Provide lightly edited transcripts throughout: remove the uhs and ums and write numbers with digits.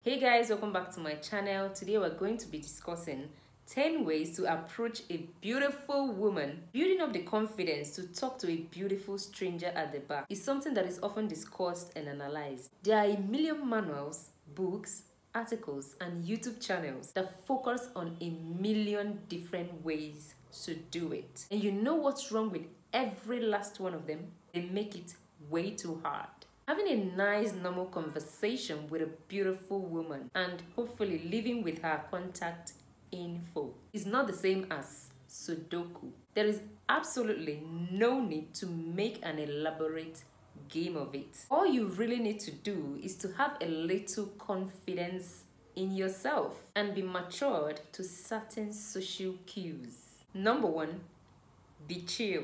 Hey guys, welcome back to my channel. Today we're going to be discussing 10 ways to approach a beautiful woman. Building up the confidence to talk to a beautiful stranger at the bar is something that is often discussed and analyzed. There are a million manuals, books, articles, and YouTube channels that focus on a million different ways to do it. And you know what's wrong with every last one of them? They make it way too hard. Having a nice normal conversation with a beautiful woman and hopefully living with her contact info is not the same as Sudoku. There is absolutely no need to make an elaborate game of it. All you really need to do is to have a little confidence in yourself and be matured to certain social cues. Number one, be chill.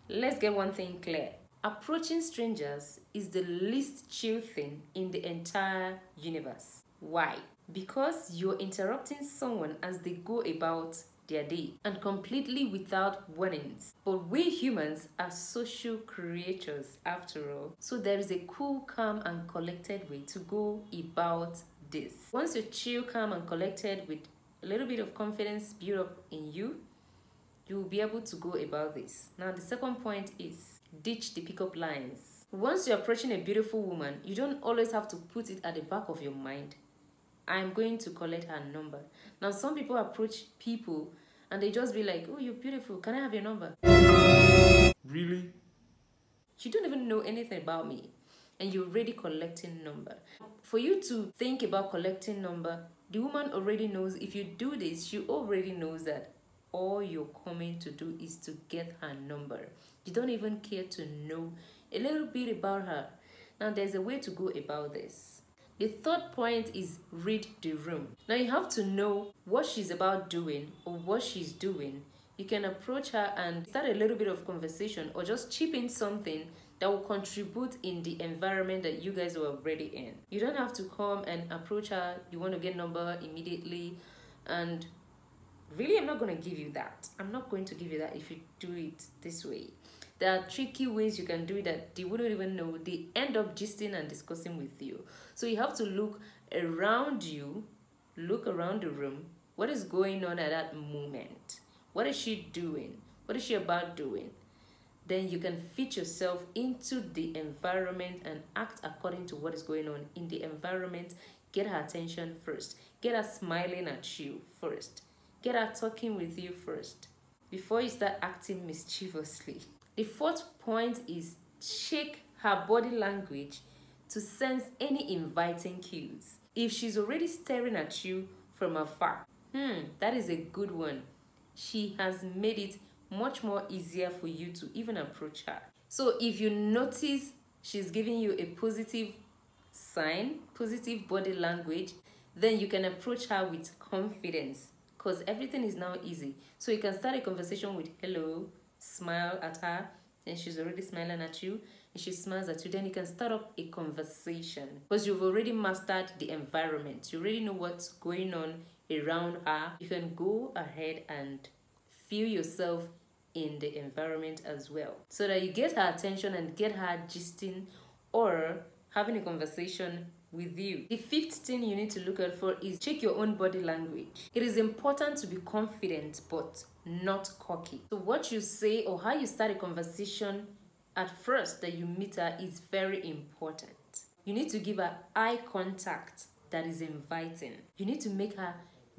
Let's get one thing clear. Approaching strangers is the least chill thing in the entire universe. Why? Because you're interrupting someone as they go about their day and completely without warnings. But we humans are social creatures after all. So there is a cool, calm, and collected way to go about this. Once you're chill, calm, and collected with a little bit of confidence built up in you, you will be able to go about this. Now, the second point is ditch the pickup lines. Once you're approaching a beautiful woman, you don't always have to put it at the back of your mind. I'm going to collect her number. Now, some people approach people and they just be like, oh, you're beautiful. Can I have your number? Really? You don't even know anything about me and you're already collecting number. For you to think about collecting number, the woman already knows if you do this, she already knows that all you're coming to do is to get her number. You don't even care to know a little bit about her. Now, there's a way to go about this. The third point is read the room. Now, you have to know what she's about doing or what she's doing. You can approach her and start a little bit of conversation or just chip in something that will contribute in the environment that you guys are already in. You don't have to come and approach her. You want to get number immediately, and really, I'm not going to give you that. I'm not going to give you that if you do it this way. There are tricky ways you can do it that they wouldn't even know. They end up gisting and discussing with you. So you have to look around you, look around the room. What is going on at that moment? What is she doing? What is she about doing? Then you can fit yourself into the environment and act according to what is going on in the environment. Get her attention first. Get her smiling at you first. Get her talking with you first before you start acting mischievously. The fourth point is check her body language to sense any inviting cues. If she's already staring at you from afar, that is a good one. She has made it much more easier for you to even approach her. So if you notice she's giving you a positive sign, positive body language, then you can approach her with confidence, because everything is now easy. So you can start a conversation with hello, smile at her, and she's already smiling at you, and she smiles at you. Then you can start up a conversation because you've already mastered the environment. You already know what's going on around her. You can go ahead and feel yourself in the environment as well, so that you get her attention and get her gisting or having a conversation with you. The fifth thing you need to look out for is check your own body language. It is important to be confident but not cocky. So what you say or how you start a conversation at first that you meet her is very important. You need to give her eye contact that is inviting. You need to make her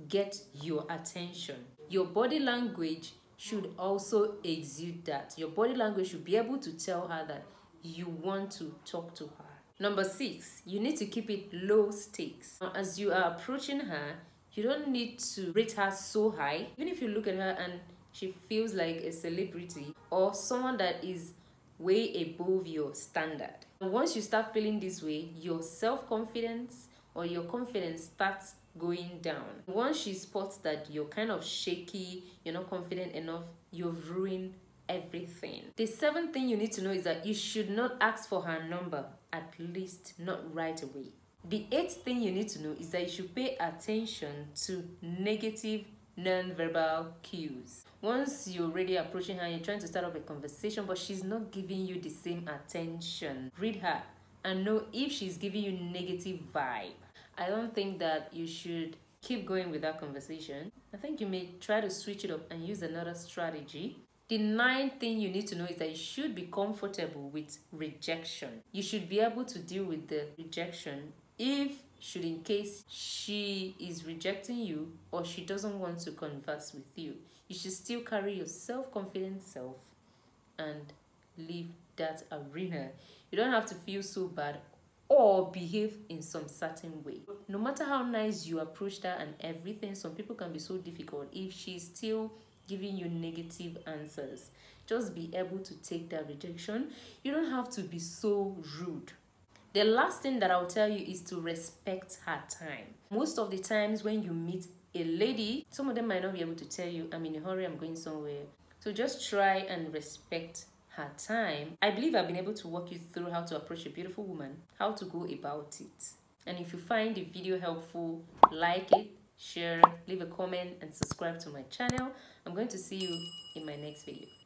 get your attention. Your body language should also exude that. Your body language should be able to tell her that you want to talk to her. Number 6, you need to keep it low stakes. Now, as you are approaching her, you don't need to rate her so high. Even if you look at her and she feels like a celebrity or someone that is way above your standard. Once you start feeling this way, your self-confidence or your confidence starts going down. Once she spots that you're kind of shaky, you're not confident enough, you've ruined everything. The 7th thing you need to know is that you should not ask for her number, at least not right away. The 8th thing you need to know is that you should pay attention to negative non-verbal cues. Once you're already approaching her, you're trying to start up a conversation, but she's not giving you the same attention. Read her and know if she's giving you negative vibe. I don't think that you should keep going with that conversation. I think you may try to switch it up and use another strategy. The ninth thing you need to know is that you should be comfortable with rejection. You should be able to deal with the rejection if, should in case she is rejecting you or she doesn't want to converse with you. You should still carry your self-confident self and leave that arena. You don't have to feel so bad or behave in some certain way. No matter how nice you approached her and everything, some people can be so difficult. If she's still giving you negative answers, just be able to take that rejection. You don't have to be so rude. The last thing that I'll tell you is to respect her time. Most of the times when you meet a lady, some of them might not be able to tell you, I'm in a hurry, I'm going somewhere. So just try and respect her time. I believe I've been able to walk you through how to approach a beautiful woman, how to go about it. And if you find the video helpful, like it, share, leave a comment, and subscribe to my channel. I'm going to see you in my next video.